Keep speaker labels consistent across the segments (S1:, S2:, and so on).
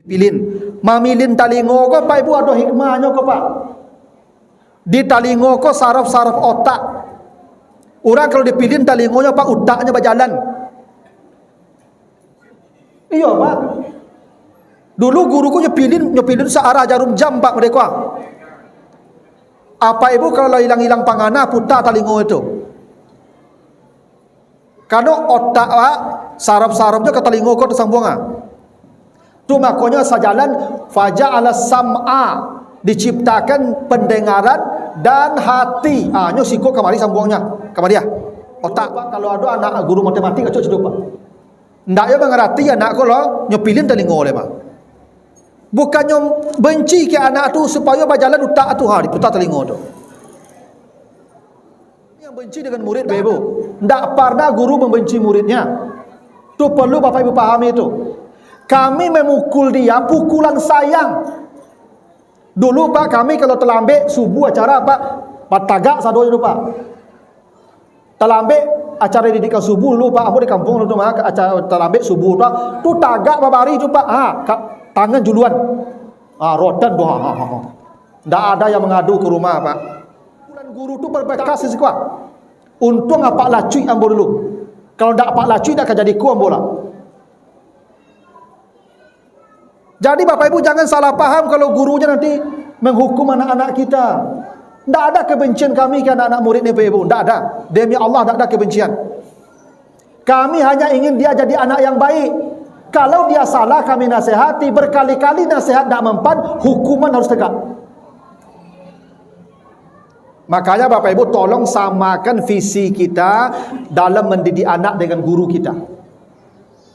S1: Pilin, mamilin talingo ko pak ibu ada hikmahnya ko pak. Di talingo ko saraf-saraf otak. Orang kalau dipilin talingonya pak otaknya berjalan. Iya pak. Dulu guruku nyepilin searah jarum jam pak mereka. Apa ibu kalau hilang-hilang pangana putar talingo itu? Karena otak pak saraf-sarafnya ke talingo ko tersambungan. Tu makanya sajalan faja'ala sam'a, diciptakan pendengaran dan hati. Nyo siko kamari sambungnya, kamari ya. Otak kalau ada anak guru matematik aja cedup. Ndak ya mengerti anak kalau nyepilin telingo oleh pak. Bukannya benci ke anak tu supaya berjalan otak tu hari putar telingo tu. Yang benci dengan murid bebo. Ndak pernah guru membenci muridnya. Tu perlu Bapak Ibu pahami itu. Kami memukul dia pukulan sayang. Dulu pak kami kalau terlambat subuh acara pak tagak sado itu pak. Terlambat acara didikan subuh dulu pak. Aku di kampung dulu pak acara terlambat subuh pak. Tu tagak babari itu pak. Tangan juluan. Rotan doa. Tidak ada yang mengadu ke rumah pak. Pukulan guru tu berbekas sekuat. Untung apa lacui ambo dulu. Kalau tidak apa lacui tak akan jadi ku ambo lah. Jadi Bapak Ibu jangan salah paham kalau gurunya nanti menghukum anak-anak kita. Tidak ada kebencian kami ke anak-anak murid ni Bapak Ibu. Tidak ada. Demi Allah tidak ada kebencian. Kami hanya ingin dia jadi anak yang baik. Kalau dia salah kami nasihati. Berkali-kali nasihat tidak mempan, hukuman harus tegak. Makanya Bapak Ibu tolong samakan visi kita dalam mendidik anak dengan guru kita.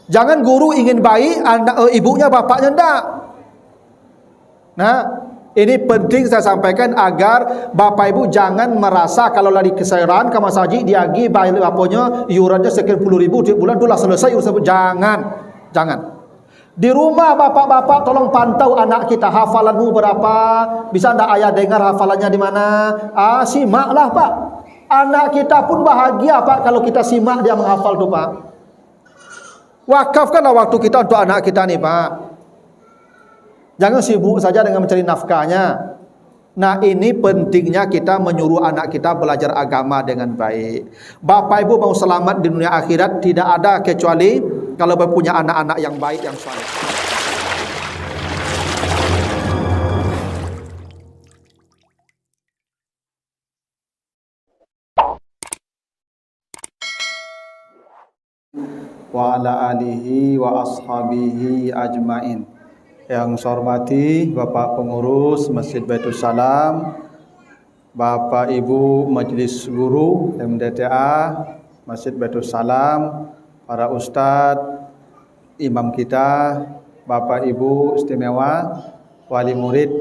S1: Jangan guru ingin baik, ibunya bapaknya tidak. Nah, ini penting saya sampaikan agar Bapak Ibu jangan merasa kalau lari kesayaran ke masjid diagi bayar apanya iurannya sekian puluh ribu tiap bulan itulah selesai urusan. Jangan. Di rumah bapak-bapak tolong pantau anak kita hafalanmu berapa, bisa ndak ayah dengar hafalannya di mana? Simaklah pak. Anak kita pun bahagia pak kalau kita simak dia menghafal tuh pak. Wakafkanlah waktu kita untuk anak kita nih pak. Jangan sibuk saja dengan mencari nafkahnya. Nah ini pentingnya kita menyuruh anak kita belajar agama dengan baik. Bapak Ibu mau selamat di dunia akhirat tidak ada kecuali kalau punya anak-anak yang baik yang saleh. Wa ala alihi wa ashabihi ajmain. Yang saya hormati Bapak Pengurus Masjid Baitul Salam, Bapak Ibu Majelis Guru MDTA Masjid Baitul Salam, para ustadz, imam kita, Bapak Ibu istimewa, wali murid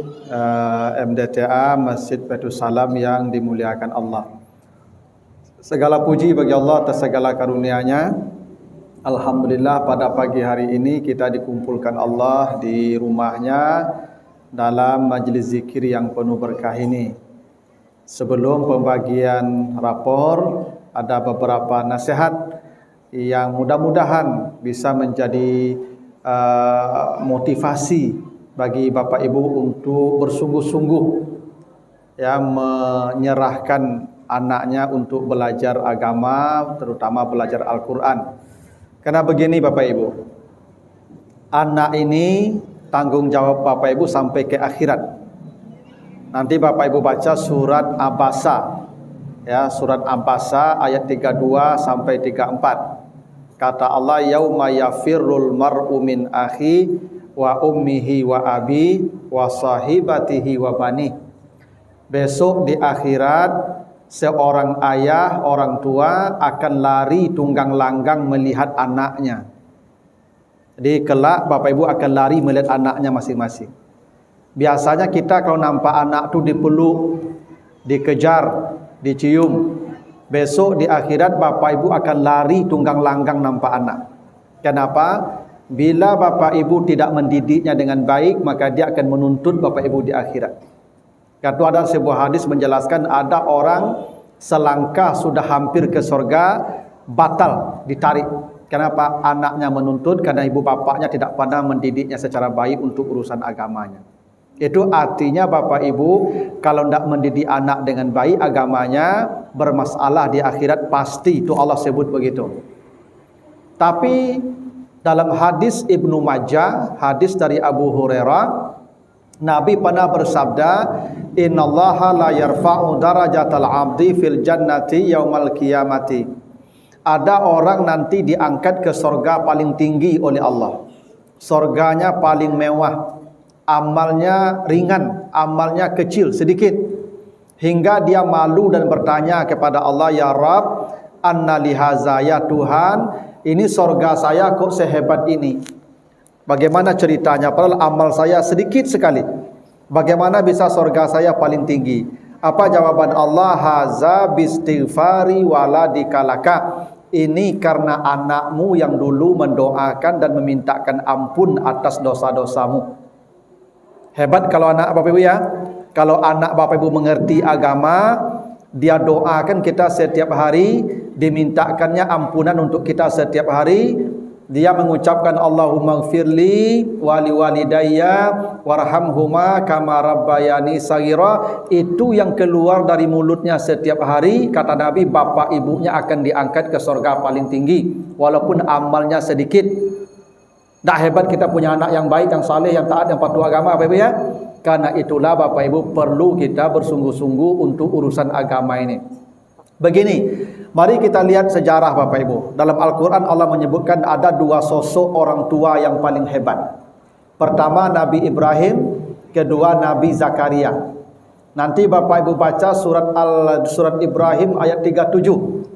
S1: MDTA Masjid Baitul Salam yang dimuliakan Allah. Segala puji bagi Allah atas segala karunia-Nya. Alhamdulillah pada pagi hari ini kita dikumpulkan Allah di rumahnya dalam majlis zikir yang penuh berkah ini. Sebelum pembagian rapor, ada beberapa nasihat yang mudah-mudahan bisa menjadi motivasi bagi Bapak Ibu untuk bersungguh-sungguh ya menyerahkan anaknya untuk belajar agama, terutama belajar Al-Quran. Karena begini Bapak Ibu, anak ini tanggung jawab Bapak Ibu sampai ke akhirat. Nanti Bapak Ibu baca surat Abasa, ya surat Abasa ayat 32 sampai 34. Kata Allah, yauma yafirrul mar'u min akhi wa ummihi wa abi wa sahibatihi wa bani. Besok di akhirat seorang ayah, orang tua akan lari tunggang langgang melihat anaknya. Jadi kelak Bapak Ibu akan lari melihat anaknya masing-masing. Biasanya kita kalau nampak anak tu dipeluk, dikejar, dicium. Besok di akhirat Bapak Ibu akan lari tunggang langgang nampak anak. Kenapa? Bila Bapak Ibu tidak mendidiknya dengan baik, maka dia akan menuntut Bapak Ibu di akhirat. Kata ada sebuah hadis menjelaskan ada orang selangkah sudah hampir ke surga batal ditarik. Kenapa anaknya menuntut? Karena ibu bapaknya tidak pernah mendidiknya secara baik untuk urusan agamanya. Itu artinya bapak ibu, kalau tidak mendidik anak dengan baik agamanya, bermasalah di akhirat pasti. Itu Allah sebut begitu. Tapi dalam hadis Ibnu Majah, hadis dari Abu Hurairah, Nabi pernah bersabda, "Innallaha la yarfa'u darajatal 'abdi fil jannati yaumal qiyamati." Ada orang nanti diangkat ke surga paling tinggi oleh Allah. Surganya paling mewah, amalnya ringan, amalnya kecil, sedikit. Hingga dia malu dan bertanya kepada Allah, "Ya Rabb, anna lihaza, ya Tuhan, ini surga saya kok sehebat ini? Bagaimana ceritanya? Padahal amal saya sedikit sekali. Bagaimana bisa surga saya paling tinggi?" Apa jawaban Allah? "Haza bistighfari waladika laka." Ini karena anakmu yang dulu mendoakan dan memintakan ampun atas dosa-dosamu. Hebat kalau anak Bapak Ibu ya. Kalau anak Bapak Ibu mengerti agama, dia doakan kita setiap hari, dimintakannya ampunan untuk kita setiap hari. Dia mengucapkan Allahumma gfirli wali walidayya warhamhuma kama rabbayani saghira. Itu yang keluar dari mulutnya setiap hari. Kata Nabi, bapak ibunya akan diangkat ke surga paling tinggi walaupun amalnya sedikit. Tak hebat kita punya anak yang baik, yang saleh, yang taat, yang patuh agama Bapak Ibu ya. Karena itulah Bapak Ibu perlu kita bersungguh-sungguh untuk urusan agama ini. Begini, mari kita lihat sejarah Bapak Ibu. Dalam Al-Quran Allah menyebutkan ada dua sosok orang tua yang paling hebat. Pertama Nabi Ibrahim, kedua Nabi Zakaria. Nanti Bapak Ibu baca surat Ibrahim ayat 37.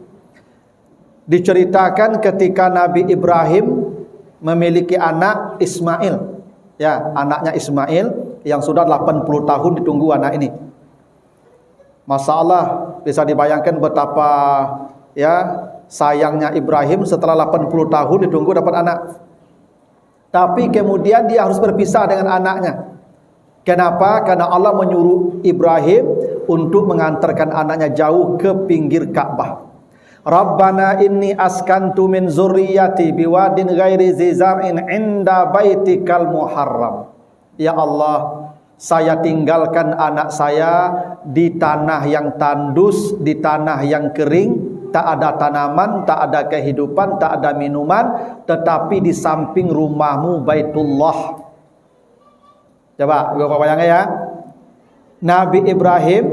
S1: Diceritakan ketika Nabi Ibrahim memiliki anak Ismail. Ya, anaknya Ismail yang sudah 80 tahun ditunggu anak ini. Masya Allah, bisa dibayangkan betapa ya sayangnya Ibrahim setelah 80 tahun ditunggu dapat anak. Tapi kemudian dia harus berpisah dengan anaknya. Kenapa? Karena Allah menyuruh Ibrahim untuk mengantarkan anaknya jauh ke pinggir Ka'bah. Rabbana inni askantu min zurriyati biwadin ghairi zizar'in inda baitikal muharram. Ya Allah, saya tinggalkan anak saya di tanah yang tandus, di tanah yang kering, tak ada tanaman, tak ada kehidupan, tak ada minuman, tetapi di samping rumahmu Baitullah. Coba Bapak bayangkan ya. Nabi Ibrahim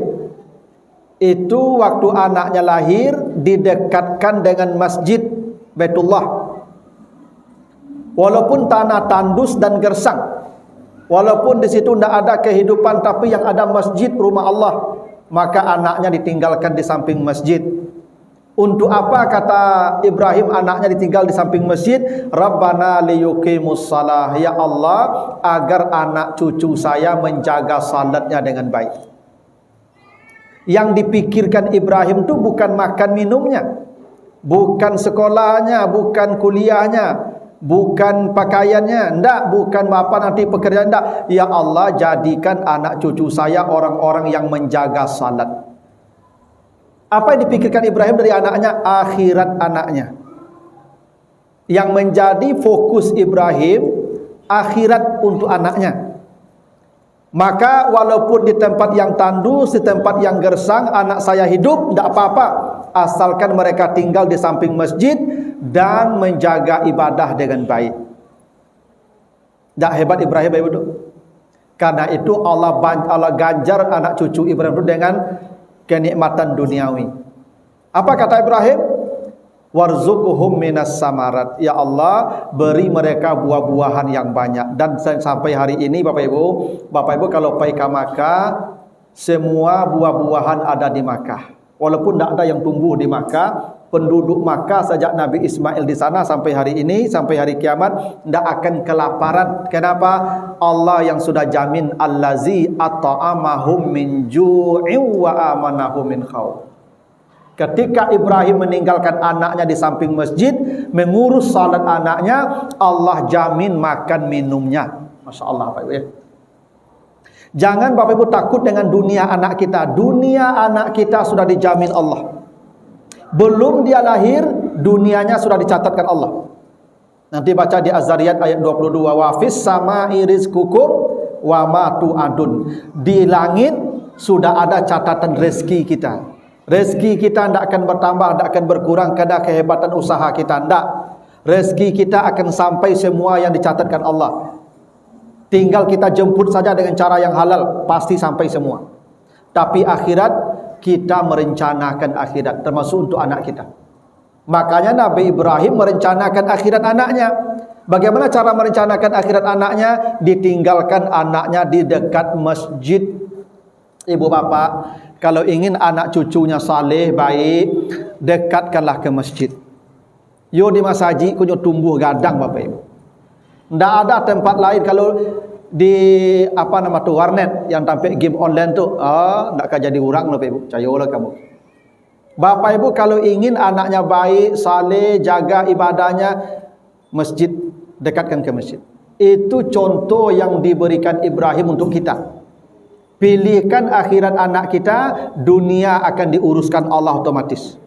S1: itu waktu anaknya lahir didekatkan dengan masjid Baitullah. Walaupun tanah tandus dan gersang, walaupun di situ tidak ada kehidupan, tapi yang ada masjid rumah Allah, maka anaknya ditinggalkan di samping masjid. Untuk apa kata Ibrahim anaknya ditinggal di samping masjid? Rabbana liyuqimus shalah, ya Allah, agar anak cucu saya menjaga salatnya dengan baik. Yang dipikirkan Ibrahim itu bukan makan minumnya, bukan sekolahnya, bukan kuliahnya, bukan pakaiannya, enggak, bukan apa nanti pekerjaan, enggak. Ya Allah, jadikan anak cucu saya orang-orang yang menjaga salat. Apa yang dipikirkan Ibrahim dari anaknya? Akhirat anaknya. Yang menjadi fokus Ibrahim akhirat untuk anaknya. Maka walaupun di tempat yang tandus, di tempat yang gersang, anak saya hidup, tidak apa-apa, asalkan mereka tinggal di samping masjid dan menjaga ibadah dengan baik. Tak hebat Ibrahim itu? Karena itu Allah ganjar anak cucu Ibrahim itu dengan kenikmatan duniawi. Apa kata Ibrahim? Warzuqhum minas samarat. Ya Allah, beri mereka buah-buahan yang banyak. Dan sampai hari ini Bapak Ibu kalau pergi ke Makkah, semua buah-buahan ada di Makkah. Walaupun tidak ada yang tumbuh di Makkah, penduduk Makkah sejak Nabi Ismail di sana sampai hari ini, sampai hari kiamat, tidak akan kelaparan. Kenapa? Allah yang sudah jamin, allazi at'amahum min ju'in wa amanahum min khauf. Ketika Ibrahim meninggalkan anaknya di samping masjid, mengurus salat anaknya, Allah jamin makan minumnya. Masya Allah Bapak Ibu ya. Jangan Bapak Ibu takut dengan dunia anak kita. Dunia anak kita sudah dijamin Allah. Belum dia lahir, dunianya sudah dicatatkan Allah. Nanti baca di Az-Zariyat ayat 22, wa fis sama'i rizqukum wa ma tu'adun. Di langit sudah ada catatan rezeki kita. Rezeki kita tidak akan bertambah, tidak akan berkurang karena kehebatan usaha kita, tidak. Rezeki kita akan sampai semua yang dicatatkan Allah. Tinggal kita jemput saja dengan cara yang halal, pasti sampai semua. Tapi akhirat, kita merencanakan akhirat, termasuk untuk anak kita. Makanya Nabi Ibrahim merencanakan akhirat anaknya. Bagaimana cara merencanakan akhirat anaknya? Ditinggalkan anaknya di dekat masjid. Ibu bapak, kalau ingin anak cucunya saleh, baik, dekatkanlah ke masjid. Yo di masjid kunyo tumbuh gadang bapak ibu. Tidak ada tempat lain. Kalau di warnet yang tampil game online tu, tidak akan jadi orang bapak ibu. Cayolah kamu. Bapak ibu kalau ingin anaknya baik, saleh, jaga ibadahnya, masjid, dekatkan ke masjid. Itu contoh yang diberikan Ibrahim untuk kita. Pilihkan akhirat anak kita, dunia akan diuruskan Allah otomatis.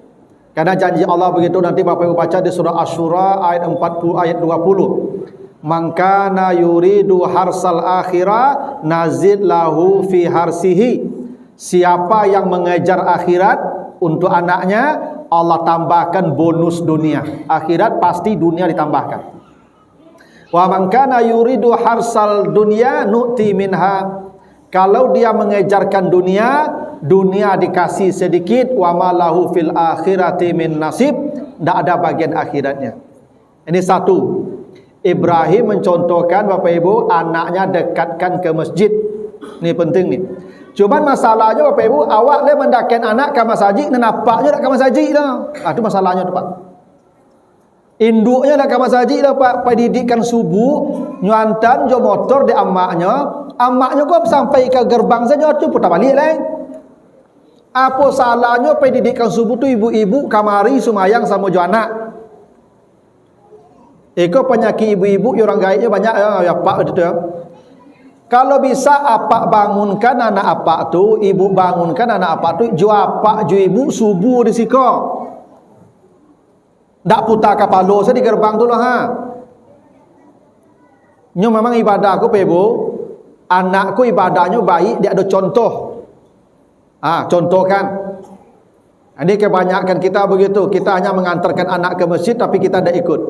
S1: Karena janji Allah begitu, nanti Bapak Ibu baca di surah Asy-Syura ayat 40 ayat 20. Man kana yuridu harsal akhirah nazid lahu fi harsihi. Siapa yang mengejar akhirat untuk anaknya, Allah tambahkan bonus dunia. Akhirat pasti dunia ditambahkan. Wa man kana yuridu harsal dunya nu'ti minha. Kalau dia mengejarkan dunia, dunia dikasih sedikit, wa malahu fil akhirati min nasib, tidak ada bagian akhiratnya. Ini satu. Ibrahim mencontohkan Bapak Ibu, anaknya dekatkan ke masjid. Ini penting nih. Cuman masalahnya Bapak Ibu, awak le mendakan anak ke masjid, dan napaknya nak ke masjid dah. Itu masalahnya tu Pak. Induknya nak ke masjid dah Pak, pendidikan subuh, nyuantan jo motor di amaknya. Amaknya kok sampai ke gerbang saja tu putar balik lah. Apa salahnya pendidikan subuh tu ibu-ibu kamari sumayang sama jo anak. Eko penyakit ibu-ibu orang gaibnya banyak ya pak gitu ya. Kalau bisa apak bangunkan anak apak tu, ibu bangunkan anak apak tu, jo apak jo ibu subuh di siko. Dak putar kapalo saya di gerbang tu lah ha. Nyo memang ibadah aku Ibu. Anakku ibadahnya baik, dia ada contoh. Contohkan. Ini kebanyakan kita begitu. Kita hanya mengantarkan anak ke masjid, tapi kita tidak ikut.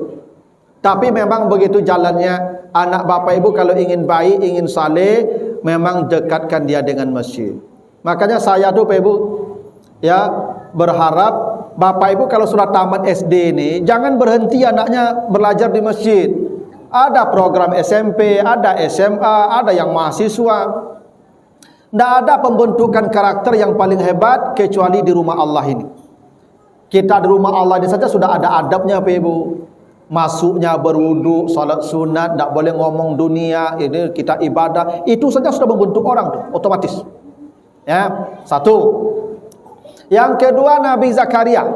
S1: Tapi memang begitu jalannya. Anak bapak ibu kalau ingin baik, ingin saleh, memang dekatkan dia dengan masjid. Makanya saya tuh Pak Ibu, ya berharap bapak ibu kalau sudah tamat SD ini, jangan berhenti anaknya belajar di masjid. Ada program SMP, ada SMA, ada yang mahasiswa. Tidak ada pembentukan karakter yang paling hebat kecuali di rumah Allah ini. Kita di rumah Allah ini saja sudah ada adabnya Pak Ibu. Masuknya berwudu, salat sunat, tidak boleh ngomong dunia, ini kita ibadah. Itu saja sudah membentuk orang tuh, otomatis. Ya, satu. Yang kedua Nabi Zakaria.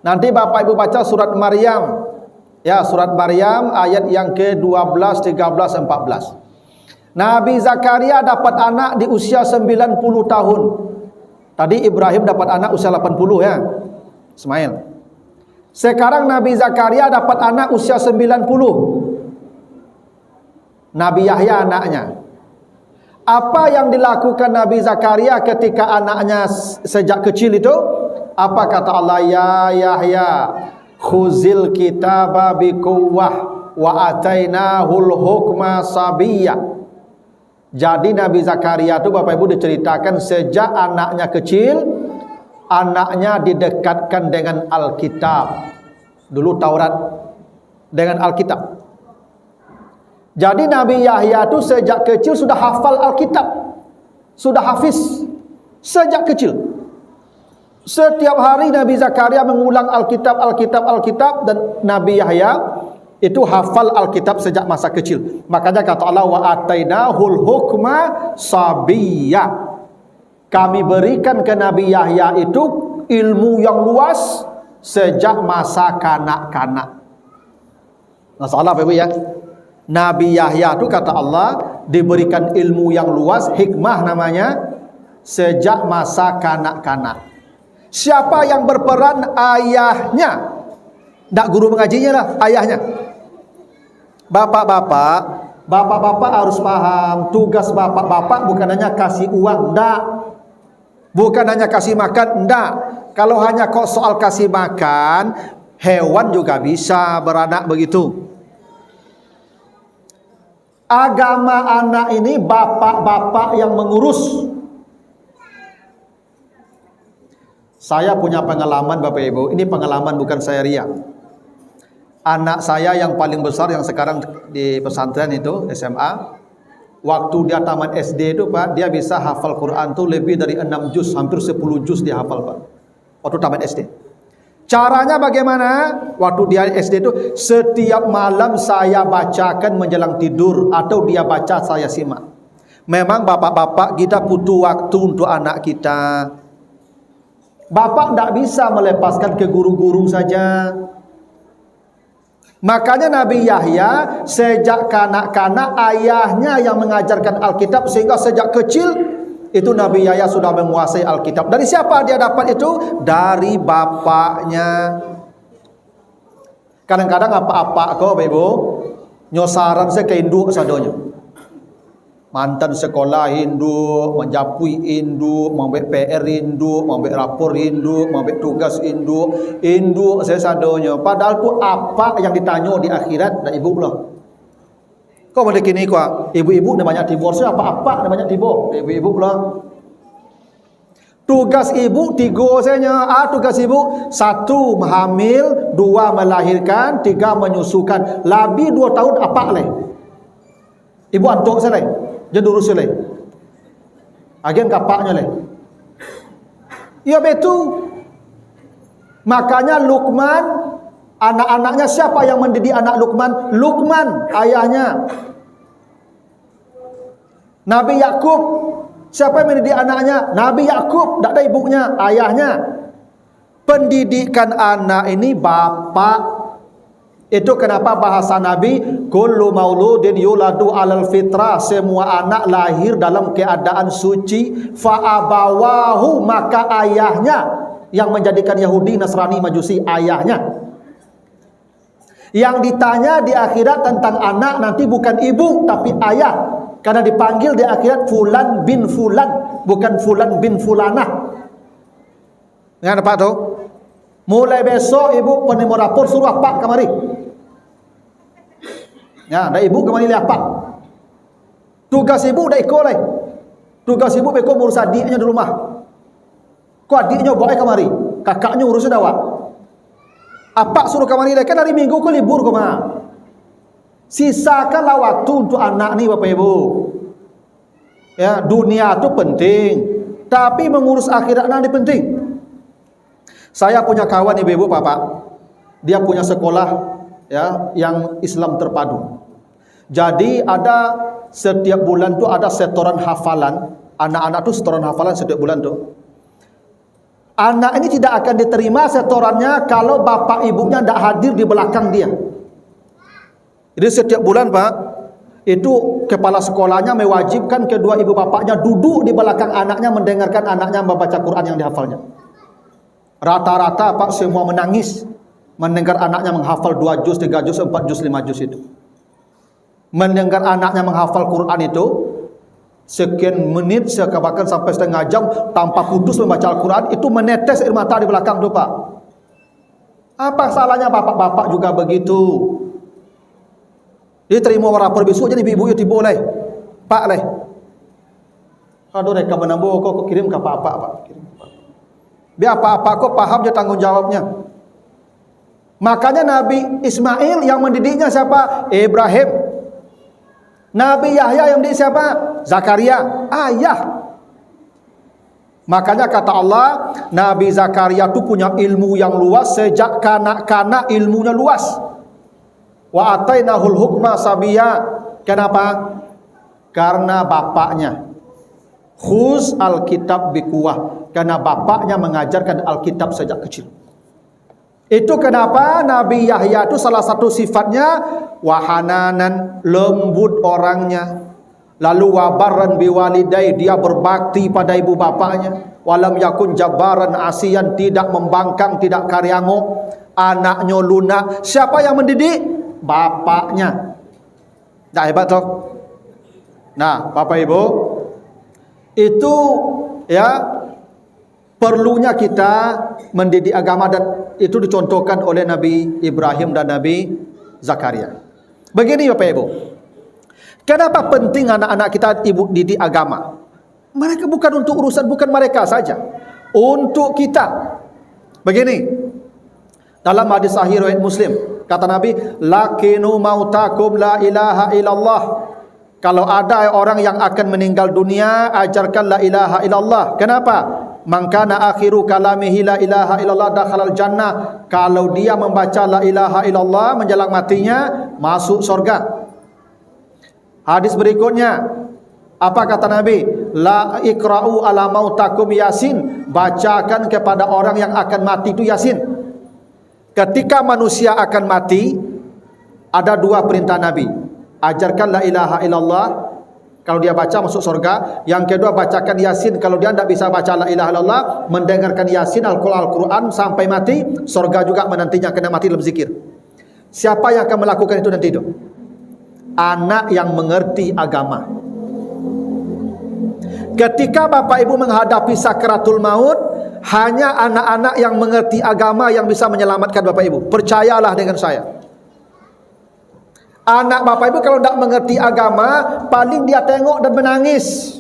S1: Nanti Bapak Ibu baca surat Maryam. Ya, surat Maryam ayat yang ke-12, 13, 14. Nabi Zakaria dapat anak di usia 90 tahun. Tadi Ibrahim dapat anak usia 80 ya. Ismail. Sekarang Nabi Zakaria dapat anak usia 90. Nabi Yahya anaknya. Apa yang dilakukan Nabi Zakaria ketika anaknya sejak kecil itu? Apa kata Allah? Ya Yahya, khuzil kitaba biquwwah wa atainahul hukma sabiyya. Jadi Nabi Zakaria itu Bapak Ibu diceritakan sejak anaknya kecil, anaknya didekatkan dengan Alkitab. Dulu Taurat dengan Alkitab. Jadi Nabi Yahya itu sejak kecil sudah hafal Alkitab. Sudah hafiz sejak kecil. Setiap hari Nabi Zakaria mengulang Alkitab, Alkitab, Alkitab, dan Nabi Yahya itu hafal Alkitab sejak masa kecil. Makanya kata Allah, wa atainahul hukma sabiyya. Kami berikan ke Nabi Yahya itu ilmu yang luas sejak masa kanak-kanak. Masalah Ibu ya. Nabi Yahya itu kata Allah diberikan ilmu yang luas, hikmah namanya, sejak masa kanak-kanak. Siapa yang berperan? Ayahnya. Tak guru mengajinya lah, ayahnya. Bapak-bapak, bapak-bapak harus paham, tugas bapak-bapak bukan hanya kasih uang, enggak. Bukan hanya kasih makan, enggak. Kalau hanya kok soal kasih makan, hewan juga bisa beranak begitu. Agama anak ini bapak-bapak yang mengurus. Saya punya pengalaman Bapak Ibu, ini pengalaman bukan saya riak. Anak saya yang paling besar yang sekarang di pesantren itu SMA, waktu dia tamat SD itu Pak, dia bisa hafal Quran tuh lebih dari 6 juz, hampir 10 juz dia hafal Pak. Waktu tamat SD. Caranya bagaimana? Waktu dia SD itu setiap malam saya bacakan menjelang tidur atau dia baca saya simak. Memang bapak-bapak kita butuh waktu untuk anak kita. Bapak tidak bisa melepaskan ke guru-guru saja. Makanya Nabi Yahya sejak kanak-kanak ayahnya yang mengajarkan Alkitab, sehingga sejak kecil itu Nabi Yahya sudah menguasai Alkitab. Dari siapa dia dapat itu? Dari bapaknya. Kadang-kadang apa-apa kok Ibu nyosaran saya ke induk sadonya. Mantan sekolah induk, menjapui induk, membuat PR induk, membuat rapor induk, membuat tugas induk, induk saya sadonya. Padahal tu apa yang ditanya di akhirat dan ibu lah. Kau boleh kini kau ibu-ibu namanya tibor, apa-apa namanya tibor, ibu-ibu lah. Tugas ibu tiga saja. Tugas ibu 1 hamil, 2 melahirkan, 3 menyusukan. Lebih 2 tahun apa leh? Ibu antuk saya leh. Jadi urus leh. Agen kapaknya leh. Ya betul. Makanya Luqman, anak-anaknya siapa yang mendidik anak Luqman? Luqman ayahnya. Nabi Yakub, siapa yang mendidik anaknya? Nabi Yakub, tidak ada ibunya, ayahnya. Pendidikan anak ini bapak. Itu kenapa bahasa Nabi, kullu mauludin yuladu alal fitrah, semua anak lahir dalam keadaan suci, fa abawahu, maka ayahnya yang menjadikan Yahudi, Nasrani, Majusi, ayahnya. Yang ditanya di akhirat tentang anak nanti bukan ibu tapi ayah, karena dipanggil di akhirat fulan bin fulan, bukan fulan bin fulanah. Ingat Pak tuh? Mulai besok ibu penerima rapor suruh apa kemari. Ya, dah ibu kemari lihat apa? Tugas ibu dah ikut leh. Tugas ibu beko ngurus adiknya di rumah. Kok adiknya bawa kemari, kakaknya urus dawat. Apa suruh kemari leh? Kan hari Minggu kau libur kau mah. Sisakanlah waktu untuk anak ni Bapak Ibu. Ya, dunia itu penting, tapi mengurus akhirat nanti penting. Saya punya kawan ibu-ibu Bapak, dia punya sekolah ya yang Islam terpadu. Jadi ada setiap bulan tu ada setoran hafalan. Anak-anak tu setoran hafalan setiap bulan tu. Anak ini tidak akan diterima setorannya kalau bapak ibunya tidak hadir di belakang dia. Jadi setiap bulan Pak, itu kepala sekolahnya mewajibkan kedua ibu bapaknya duduk di belakang anaknya mendengarkan anaknya membaca Quran yang dihafalnya. Rata-rata Pak semua menangis mendengar anaknya menghafal 2 juz, 3 juz, 4 juz, 5 juz itu. Mendengar anaknya menghafal Quran itu sekian menit, bahkan sampai setengah jam tanpa putus membaca Al-Quran, itu menetes air mata di belakang tu Pak. Apa salahnya bapak-bapak juga begitu? Dia terima rapor besok jadi ibu-ibu itu boleh. Pak leh. Aduh mereka menambah kok kirim ke apa-apa Pak. Kirim ke apa. Biar apa-apa kok paham dia tanggung jawabnya. Makanya Nabi Ismail yang mendidiknya siapa? Ibrahim. Nabi Yahya yang mendidik siapa? Zakaria, ayah. Makanya kata Allah, Nabi Zakaria itu punya ilmu yang luas, sejak kanak-kanak ilmunya luas. Wa atainahul hukma sabiyya. Kenapa? Karena bapaknya. Khuz alkitab biquwah. Karena bapaknya mengajarkan Alkitab sejak kecil. Itu kenapa Nabi Yahya itu salah satu sifatnya wahananan, lembut orangnya. Lalu wabaran biwalidai, dia berbakti pada ibu bapaknya. Walam yakun jabaran asian, tidak membangkang, tidak karyango. Anaknya lunak. Siapa yang mendidik? Bapaknya. Tak hebat toh? Nah, Bapak Ibu, itu ya perlunya kita mendidik agama, dan itu dicontohkan oleh Nabi Ibrahim dan Nabi Zakaria. Begini Bapak Ibu, kenapa penting anak-anak kita ibu didik agama? Mereka bukan untuk urusan, bukan mereka saja, untuk kita. Begini, dalam hadis sahih riwayat Muslim, kata Nabi, lakinu mautakum la ilaha illallah. Kalau ada orang yang akan meninggal dunia, ajarkan la ilaha illallah. Kenapa? Man kana akhiru kalamihi la ilaha illallah dakhalal jannah. Kalau dia membaca la ilaha illallah menjelang matinya, masuk surga. Hadis berikutnya, apa kata Nabi? La ikra'u ala mautakum yasin. Bacakan kepada orang yang akan mati itu yasin. Ketika manusia akan mati, ada dua perintah Nabi. Ajarkan la ilaha illallah, kalau dia baca masuk surga. Yang kedua, bacakan yasin. Kalau dia tidak bisa baca la ilaha illallah, mendengarkan yasin Al-Quran sampai mati, surga juga menantinya, kena mati dalam zikir. Siapa yang akan melakukan itu nanti itu? Anak yang mengerti agama. Ketika Bapak Ibu menghadapi sakratul maut, hanya anak-anak yang mengerti agama yang bisa menyelamatkan Bapak Ibu. Percayalah dengan saya. Anak Bapak Ibu kalau tidak mengerti agama, paling dia tengok dan menangis.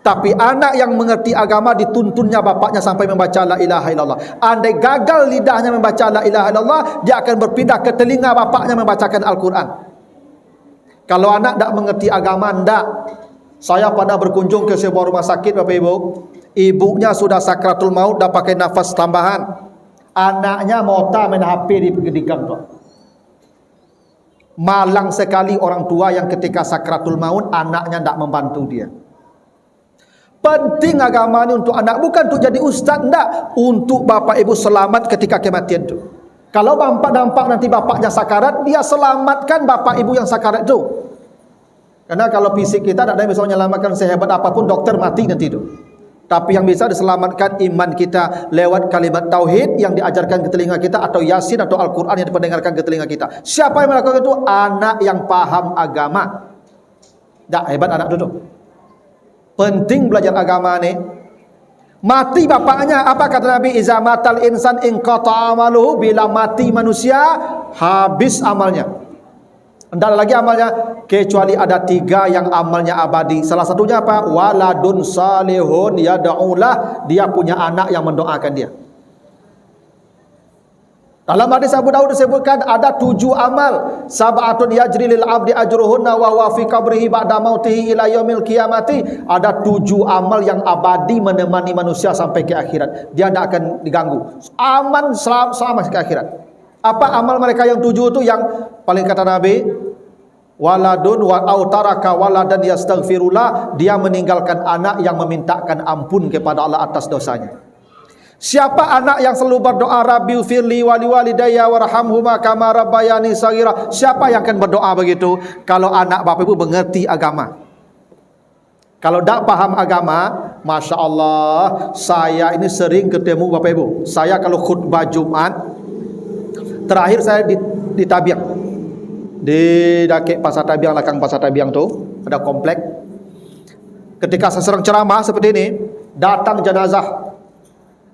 S1: Tapi anak yang mengerti agama, dituntunnya bapaknya sampai membaca la ilaha illallah. Andai gagal lidahnya membaca la ilaha illallah, dia akan berpindah ke telinga bapaknya membacakan Al-Quran. Kalau anak tidak mengerti agama, tidak. Saya pernah berkunjung ke sebuah rumah sakit Bapak Ibu. Ibunya sudah sakratul maut, dah pakai nafas tambahan. Anaknya mota main HP di pendidikan tu. Malang sekali orang tua yang ketika sakratul maut anaknya tidak membantu dia. Penting agama ini untuk anak, bukan untuk jadi ustaz, tidak. Untuk Bapak Ibu selamat ketika kematian itu. Kalau bapak nampak nanti bapaknya sakarat, dia selamatkan Bapak Ibu yang sakarat itu. Karena kalau fisik kita tidak ada yang bisa menyelamatkan, sehebat apapun dokter mati nanti itu. Tapi yang bisa diselamatkan iman kita lewat kalimat tauhid yang diajarkan ke telinga kita, atau yasin atau Al-Quran yang dipendengarkan ke telinga kita. Siapa yang melakukan itu? Anak yang paham agama. Tak hebat anak itu. Penting belajar agama ni. Mati bapaknya, apa kata Nabi? Iza matal insan in qata amaluhu, bila mati manusia habis amalnya. Tidak ada lagi amalnya kecuali ada tiga yang amalnya abadi. Salah satunya apa? Waladun salihun yad'ulah, dia punya anak yang mendoakan dia. Dalam hadis Abu Daud disebutkan ada 7 amal. Sab'atun yajri lil abdi ajruhunna wa huwa fi qabrihi ba'da mautihi ila yaumil qiyamati. Ada 7 amal yang abadi menemani manusia sampai ke akhirat. Dia tidak akan diganggu. Aman selama ke akhirat. Apa amal mereka yang 7 itu? Yang paling kata Nabi, waladun wa autaraka waladan yastaghfirullah, dia meninggalkan anak yang memintakan ampun kepada Allah atas dosanya. Siapa anak yang selalu berdoa Rabbil firli wali walidayya warhamhuma kama rabbayani shaghira? Siapa yang akan berdoa begitu? Kalau anak Bapak Ibu mengerti agama. Kalau tak paham agama, Masya Allah, saya ini sering ketemu Bapak Ibu. Saya kalau khutbah Jumat, terakhir saya di Tabiang, di Dakek Pasar Tabiang, belakang Pasar Tabiang tu ada komplek. Ketika saya sedang ceramah seperti ini, datang jenazah.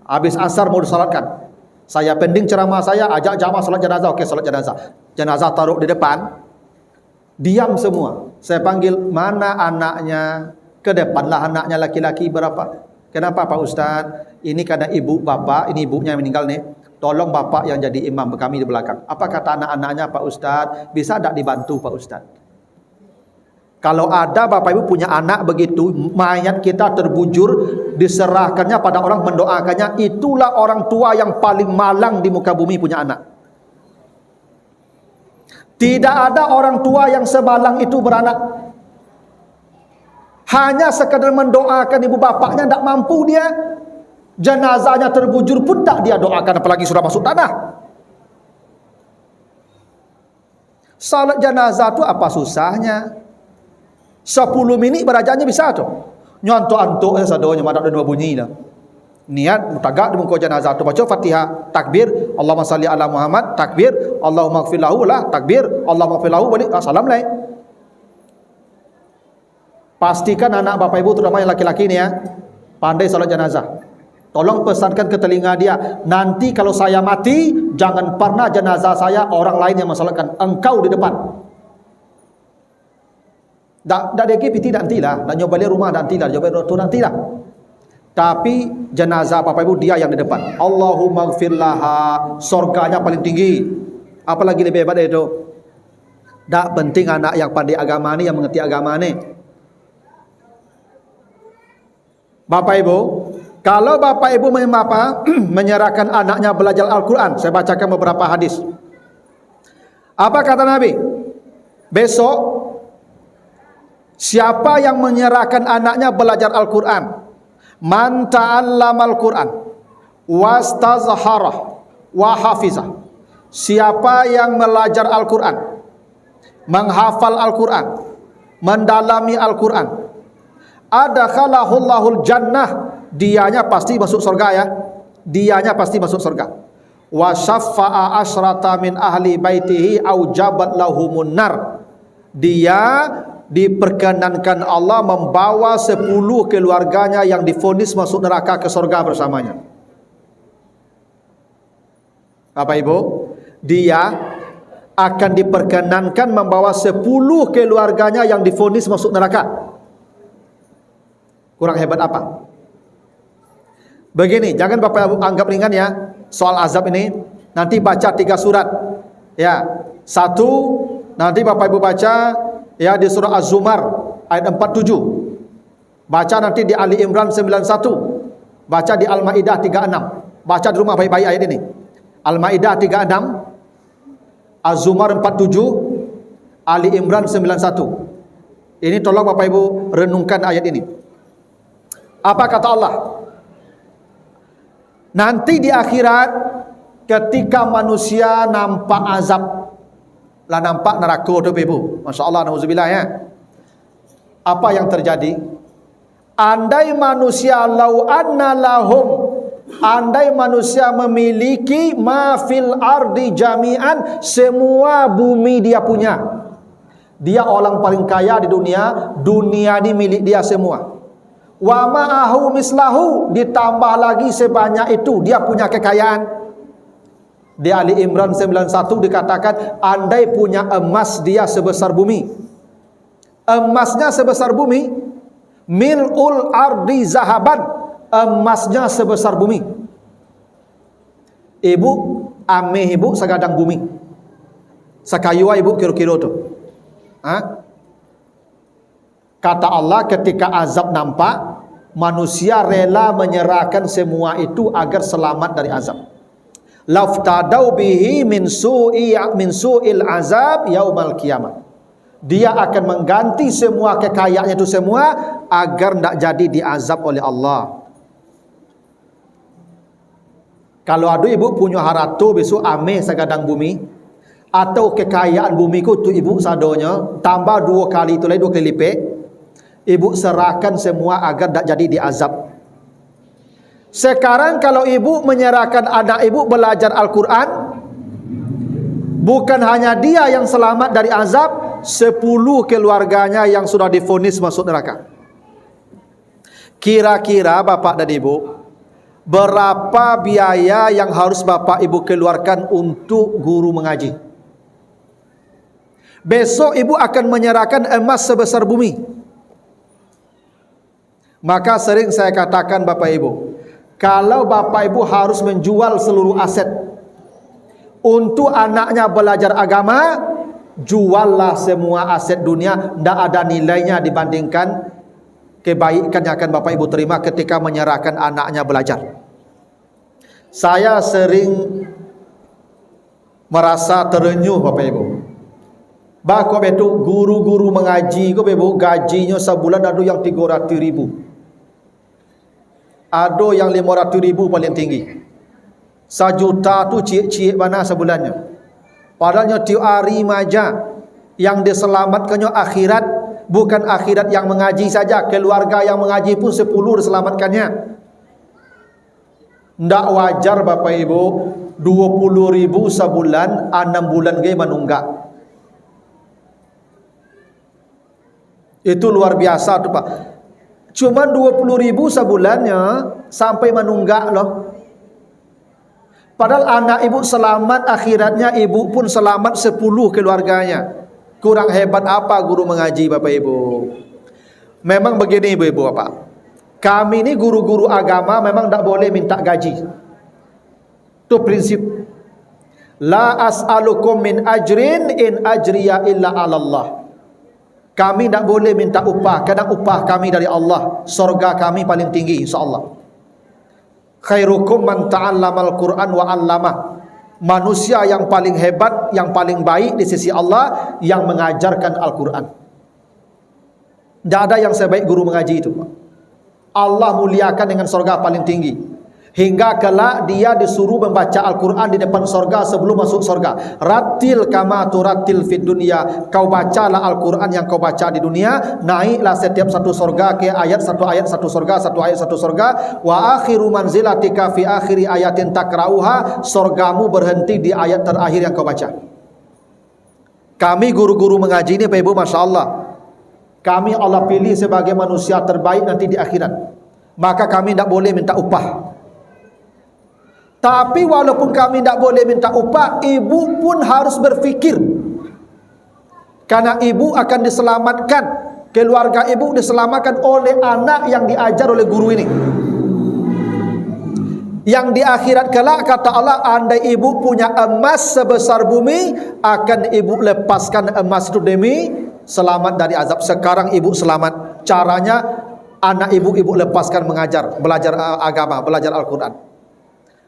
S1: Habis asar mau disalatkan, saya pending ceramah saya, ajak jamaah salat jenazah. Okey, salat jenazah. Jenazah taruh di depan, diam semua. Saya panggil, mana anaknya? Ke depanlah anaknya laki-laki berapa? Kenapa Pak Ustaz? Ini karena ibu bapak, ini ibunya yang meninggal nih. Tolong bapak yang jadi imam kami di belakang. Apa kata anak-anaknya Pak Ustaz? Bisa tak dibantu Pak Ustaz? Kalau ada Bapak Ibu punya anak begitu, mayat kita terbujur, diserahkannya pada orang mendoakannya, itulah orang tua yang paling malang di muka bumi punya anak. Tidak ada orang tua yang semalang itu beranak. Hanya sekadar mendoakan ibu bapaknya, tidak mampu dia. Jenazahnya terbujur pun tak dia doakan, apalagi sudah masuk tanah. Salat jenazah itu apa susahnya? 10 minit berajaknya bisa tu. Nyontok-antok ya sadonya madak dua bunyi dah. Niat mutagak di muka jenazah tu, baca Fatihah, takbir, Allahumma salli ala Muhammad, takbir, Allahumma ighfir lahu lah, takbir, Allahumma ighfir lahu, balik salam lain. Pastikan anak bapak ibu, terutama yang laki-laki ni ya, pandai solat jenazah. Tolong pesankan ke telinga dia, nanti kalau saya mati, jangan pernah jenazah saya orang lain yang mensolatkan, engkau di depan. Tak ada piti nantilah, nak nyoba rumah nantilah, nyoba tu nantilah. Tapi jenazah bapak ibu dia yang di depan. Allahumma gfir laha, surganya paling tinggi. Apalagi lebih hebat itu. Tak penting anak yang pandai agama ni, yang mengerti agama ni. Bapak ibu, kalau bapak ibu menyerahkan anaknya belajar Al-Quran, saya bacakan beberapa hadis. Apa kata Nabi? Besok, siapa yang menyerahkan anaknya belajar Al-Quran, man ta'allamal Quran wastazharah wa hafizah, siapa yang belajar Al-Quran, menghafal Al-Quran, mendalami Al-Quran, adakhalahul jannah, dianya pasti masuk surga ya, dianya pasti masuk surga. Wa syaffa'a asyrata min ahli baitihi aujabat lahumun nar, dia diperkenankan Allah membawa 10 keluarganya yang divonis masuk neraka ke surga bersamanya. Bapak ibu, dia akan diperkenankan membawa 10 keluarganya yang divonis masuk neraka. Kurang hebat apa? Begini, jangan bapak anggap ringan ya soal azab ini. Nanti baca 3 surat ya. 1, nanti bapak ibu baca ya di surah Az-Zumar ayat 47. Baca nanti di Ali Imran 91. Baca di Al-Maidah 36. Baca di rumah baik-baik ayat ini. Al-Maidah 36, Az-Zumar 47, Ali Imran 91. Ini tolong bapak ibu renungkan ayat ini. Apa kata Allah? Nanti di akhirat ketika manusia nampak azab, lah nampak neraka tu ibu. Masya-Allah, nauzubillah ya. Apa yang terjadi? Andai manusia lau anna lahum, andai manusia memiliki ma fil ardi jami'an, semua bumi dia punya. Dia orang paling kaya di dunia, dunia ini milik dia semua. Wa ma'ahu mislahu, ditambah lagi sebanyak itu dia punya kekayaan. Di Ali Imran 91 dikatakan, andai punya emas dia sebesar bumi, emasnya sebesar bumi, mil'ul ardi zahaban, emasnya sebesar bumi. Ibu ameh ibu segadang bumi, sakayua ibu kira-kira tu. Kata Allah, ketika azab nampak, manusia rela menyerahkan semua itu agar selamat dari azab. Laftadau bihi min su'il azab yaumal qiyamah. Dia akan mengganti semua kekayaannya itu semua agar tidak jadi diazab oleh Allah. Kalau ada ibu punya haratu besok ameh segadang bumi, atau kekayaan bumi ku tu ibu sadonya tambah 2 kali itu lagi 2 kali lipat, ibu serahkan semua agar tak jadi diazab. Sekarang kalau ibu menyerahkan anak ibu belajar Al-Quran, bukan hanya dia yang selamat dari azab, 10 keluarganya yang sudah divonis masuk neraka. Kira-kira bapak dan ibu, berapa biaya yang harus bapak ibu keluarkan untuk guru mengaji? Besok ibu akan menyerahkan emas sebesar bumi. Maka sering saya katakan bapak ibu, kalau bapak ibu harus menjual seluruh aset untuk anaknya belajar agama, juallah semua aset dunia, tidak ada nilainya dibandingkan kebaikan yang akan bapak ibu terima ketika menyerahkan anaknya belajar. Saya sering merasa terenyuh bapak ibu. Bapak itu guru-guru mengaji bapak ibu, gajinya sebulan ada yang 300.000. Ada yang 500.000 paling tinggi. 1 juta tu cik-cik mana sebulannya. Padahalnya tiap hari maja yang diselamatkannya akhirat, bukan akhirat yang mengaji saja, keluarga yang mengaji pun 10 diselamatkannya. Tidak wajar bapak ibu 20.000 sebulan, 6 bulan gaya menunggak. Itu luar biasa tu Pak. Cuma 20.000 sebulannya sampai menunggak loh. Padahal anak ibu selamat, akhiratnya ibu pun selamat 10 keluarganya. Kurang hebat apa guru mengaji Bapak Ibu? Memang begini ibu-ibu Bapak. Kami ini guru-guru agama memang tak boleh minta gaji. Itu prinsip. La as'alukum min ajrin in ajriya illa 'ala Allah. Kami tak boleh minta upah, kadang upah kami dari Allah. Surga kami paling tinggi insya-Allah. Khairukum man ta'allamal Qur'an wa 'allamah. Manusia yang paling hebat, yang paling baik di sisi Allah yang mengajarkan Al-Qur'an. Tidak ada yang sebaik guru mengaji itu, Pak. Allah muliakan dengan surga paling tinggi. Hingga kelak dia disuruh membaca Al-Quran di depan surga sebelum masuk surga. Ratil kama turatil fid dunya. Kau bacalah Al-Quran yang kau baca di dunia. Naiklah setiap satu surga ke ayat satu surga, satu ayat satu surga. Wa akhiru manzilatika fi akhiri ayatin takra'uha. Surgamu berhenti di ayat terakhir yang kau baca. Kami guru-guru mengaji ini Pak Ibu, Masya Allah, kami Allah pilih sebagai manusia terbaik nanti di akhirat. Maka kami tidak boleh minta upah. Tapi walaupun kami tidak boleh minta upah, ibu pun harus berfikir. Karena ibu akan diselamatkan, keluarga ibu diselamatkan oleh anak yang diajar oleh guru ini. Yang di akhirat kelak kata Allah, andai ibu punya emas sebesar bumi, akan ibu lepaskan emas itu demi selamat dari azab. Sekarang ibu selamat. Caranya anak ibu lepaskan mengajar, belajar agama, belajar Al-Quran.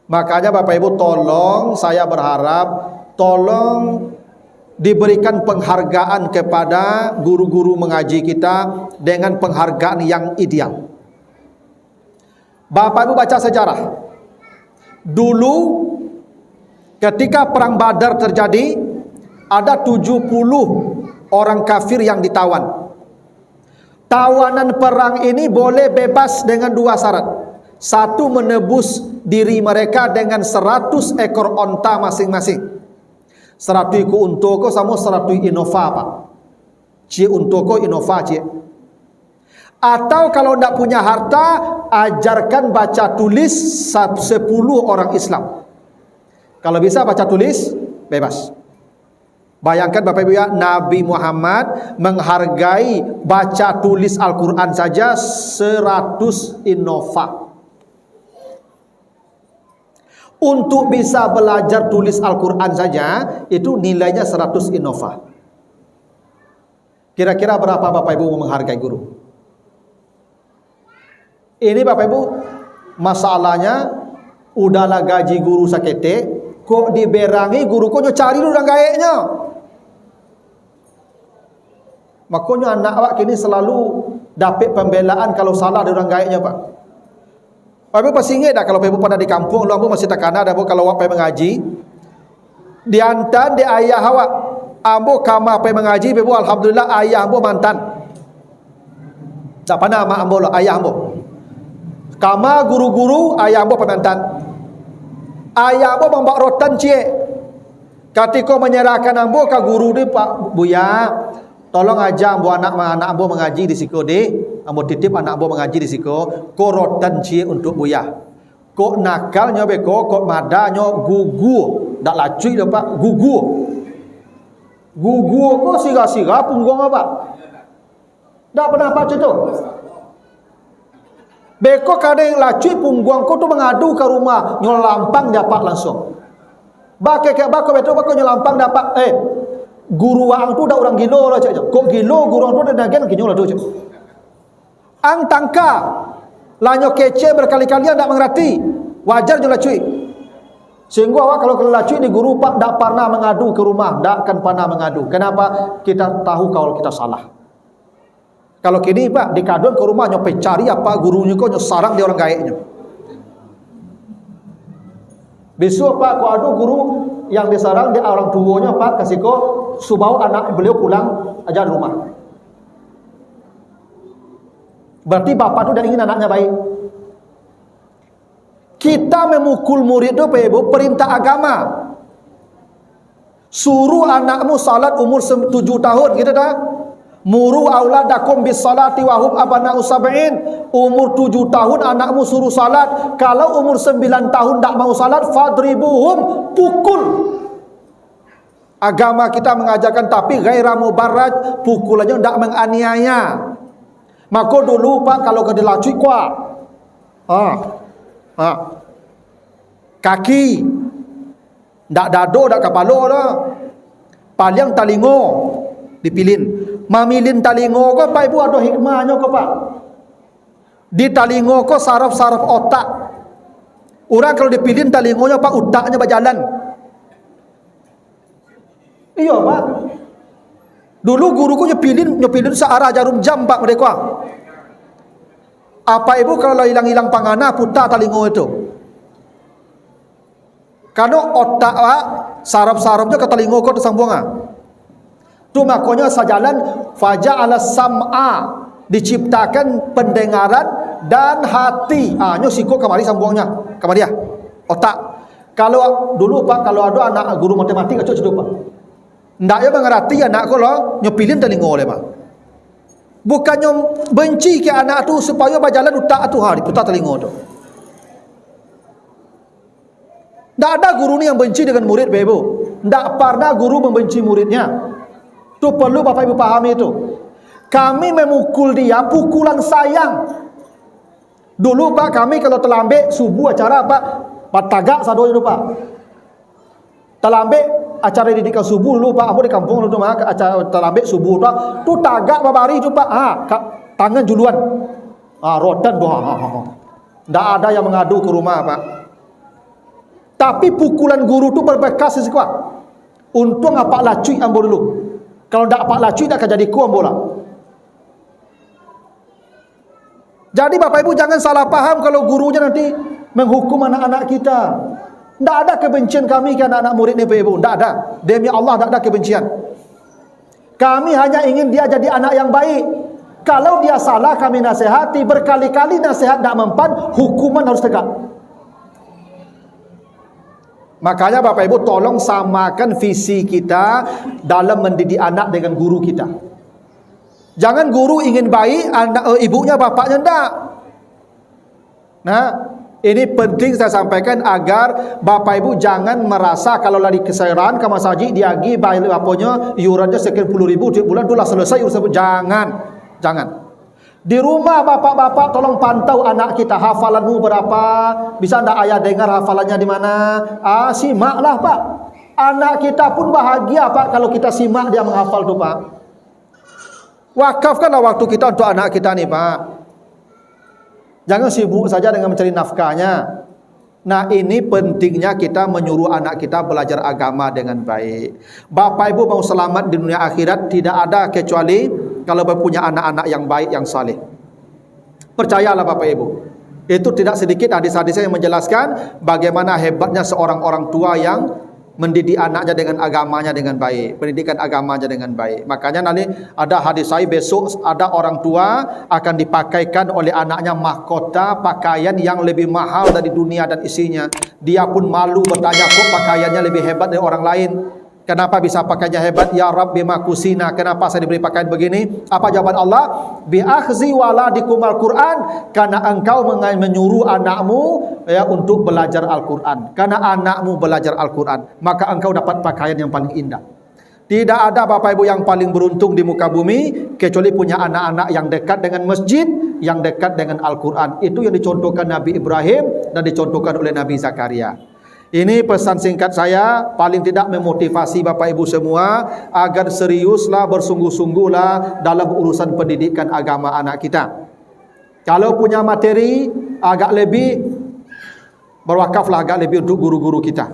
S1: Makanya Bapak Ibu tolong, saya berharap tolong diberikan penghargaan kepada guru-guru mengaji kita dengan penghargaan yang ideal. Bapak Ibu baca sejarah. Dulu ketika perang Badar terjadi, ada 70 orang kafir yang ditawan. Tawanan perang ini boleh bebas dengan 2 syarat. Satu, menebus diri mereka dengan 100 ekor onta masing-masing. 100 iku untoko sama 100 Innova Pak. Cie untoko Innova cie. Atau kalau tidak punya harta, ajarkan baca tulis 10 orang Islam. Kalau bisa baca tulis, bebas. Bayangkan Bapak Ibu ya, Nabi Muhammad menghargai baca tulis Al-Quran saja 100 Innova. Untuk bisa belajar tulis Al-Quran saja, itu nilainya 100 Innova. Kira-kira berapa Bapak Ibu menghargai guru? Ini Bapak Ibu, masalahnya udahlah gaji guru sakete, kok diberangi guru kok cari dulu dan gaeknya. Makanya anak awak kini selalu dapat pembelaan kalau salah di orang gaeknya Pak. Pak Ibu pasti ingat dah kalau Pak Ibu pernah di kampung, lu ambo masih takana dah kalau awak pergi mengaji, diantar di ayah awak, ambo kama pergi mengaji, Pak Ibu alhamdulillah ayah ambo mantan. Tak pernah mak ambo lah, ayah ambo. Kama guru-guru, ayah ambo pemantan. Ayah ambo membawa rotan cie. Ketika menyerahkan ambo ke guru dia, Pak Buya, tolong ajar ambo anak ambo mengaji di siku deh. Ambo titip anak ambo mengaji di siku. Ko rotan cie untuk Buya. Kok nakalnya beko, kok madanya gugu. Tak lacui dah Pak, gugu. Gugu kok siga-siga punggung apa? Tak pernah apa tu. Beko kadang lacui punggung kau tu mengadu ke rumah, nyolampang dapat langsung. Bake bako betul bako nyolampang dapat. Guru ang tu dah orang gilo lah cak. Kok gilo guru ang tu dah nagen kinyo lah tu cak. Ang tangka lanyo kece berkali-kali tak mengerti. Wajar je lacui. Sehingga awak kalau lacui di guru Pak tak pernah mengadu ke rumah, tak akan pernah mengadu. Kenapa? Kita tahu kalau kita salah. Kalau kini Pak dikadon ke rumah nyope cari apa gurunya kok sarang dia orang gaeknya. Besok Pak kau adu guru yang disarang dia orang tuanya Pak kasih kau subau anak beliau pulang aja di rumah. Berarti bapak tu dah ingin anaknya baik. Kita memukul murid tu Pak Ibu perintah agama. Suruh anakmu salat umur 7 tahun gitu dah. Muru auladakum bis salati wa hum abana'u sab'in. Umur 7 tahun anakmu suruh salat. Kalau umur 9 tahun tak mau salat, fadribuhum, pukul. Agama kita mengajarkan tapi ghaira mubarraj, pukulannya tidak menganiaya. Maka dulu Pak kalau ke dilacui kuat. Kaki ndak dado ndak kepala dah. Paling talingo dipilin. Mamilin talingo ko Pak Ibu ada hikmahnya ko Pak. Di talingo ko saraf-saraf otak. Orang kalau dipilin talingonya Pak otaknya berjalan. Iya Pak. Dulu guruku nyepilin searah jarum jam Pak mereka. Apa Ibu kalau hilang-hilang pangana putar talingo itu. Karena otak Pak saraf-sarafnya ke talingo ko tersambung. Tu makanya sajalan faja'ala sam'a, diciptakan pendengaran dan hati. Nyo siko kemari sambungnya, kemari ya. Otak. Kalau dulu Pak kalau ada anak guru matematik acok cedo Pak. Ndak ya mengerti anak ko lo nyepilin telinga oleh Pak. Bukannya benci ke anak tu supaya berjalan otak tu hari putar telinga tu. Ndak ada guru ni yang benci dengan murid Ibu. Ndak pernah guru membenci muridnya. Itu perlu Bapak Ibu pahami itu. Kami memukul dia pukulan sayang. Dulu Pak kami kalau terlambat subuh acara Pak patagak sado itu Pak. Terlambat acara didikan subuh dulu Pak. Aku di kampung dulu Pak acara terlambat subuh tu tagak babari tu Pak. Tangan juluan. Rotan doa. Ndak ada yang mengadu ke rumah Pak. Tapi pukulan guru tu berbekas sekuat. Untung apa lacui ambo dulu. Kalau tak pak lacui tak akan jadi kuam bola. Jadi Bapak Ibu jangan salah paham kalau gurunya nanti menghukum anak-anak kita. Tak ada kebencian kami ke anak-anak murid ni Bapak Ibu. Tak ada. Demi Allah tak ada kebencian. Kami hanya ingin dia jadi anak yang baik. Kalau dia salah kami nasihati. Berkali-kali nasihat tak mempan, hukuman harus tegak. Makanya Bapak Ibu tolong samakan visi kita dalam mendidik anak dengan guru kita. Jangan guru ingin baik, anak ibunya bapaknya enggak. Nah, ini penting saya sampaikan agar Bapak Ibu jangan merasa kalau lari kesayaran ke masjid dia pergi bayar apanya iurannya sekian puluh ribu tiap bulan itulah selesai urusan. Jangan. Di rumah bapak-bapak tolong pantau anak kita hafalanmu berapa, bisa ndak ayah dengar hafalannya di mana? Simaklah Pak. Anak kita pun bahagia Pak kalau kita simak dia menghafal tuh Pak. Wakafkanlah waktu kita untuk anak kita nih Pak. Jangan sibuk saja dengan mencari nafkahnya. Nah ini pentingnya kita menyuruh anak kita belajar agama dengan baik. Bapak Ibu mau selamat di dunia akhirat tidak ada kecuali kalau punya anak-anak yang baik, yang saleh. Percayalah Bapak Ibu. Itu tidak sedikit hadis-hadis yang menjelaskan bagaimana hebatnya seorang orang tua yang mendidik anaknya dengan agamanya dengan baik. Pendidikan agamanya dengan baik. Makanya nanti ada hadis saya besok ada orang tua akan dipakaikan oleh anaknya mahkota pakaian yang lebih mahal dari dunia dan isinya. Dia pun malu bertanya kok pakaiannya lebih hebat dari orang lain. Kenapa bisa pakainya hebat? Ya Rabbi makusina. Kenapa saya diberi pakaian begini? Apa jawaban Allah? Bi akhzi waladikum al-Quran. Karena engkau menyuruh anakmu ya untuk belajar Al-Quran. Karena anakmu belajar Al-Quran, maka engkau dapat pakaian yang paling indah. Tidak ada Bapak Ibu yang paling beruntung di muka bumi kecuali punya anak-anak yang dekat dengan masjid, yang dekat dengan Al-Quran. Itu yang dicontohkan Nabi Ibrahim dan dicontohkan oleh Nabi Zakaria. Ini pesan singkat saya, paling tidak memotivasi Bapak Ibu semua agar seriuslah, bersungguh-sungguhlah dalam urusan pendidikan agama anak kita. Kalau punya materi agak lebih, berwakaflah agak lebih untuk guru-guru kita.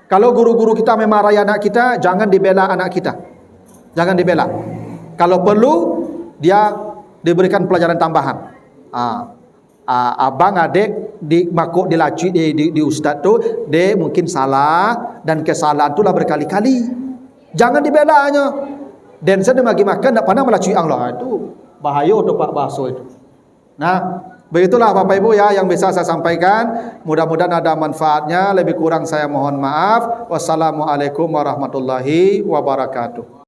S1: Kalau guru-guru kita memarahi anak kita, jangan dibela anak kita. Jangan dibela. Kalau perlu, dia diberikan pelajaran tambahan. Abang adik di makuk dilaci di ustaz tu dia mungkin salah dan kesalahan itulah berkali-kali. Jangan dibelanya. Dan saya bagi makan tak pandang melacui Allah. Itu bahaya tu Pak bahasa itu. Nah, begitulah Bapak Ibu ya yang bisa saya sampaikan. Mudah-mudahan ada manfaatnya. Lebih kurang saya mohon maaf. Wassalamualaikum warahmatullahi wabarakatuh.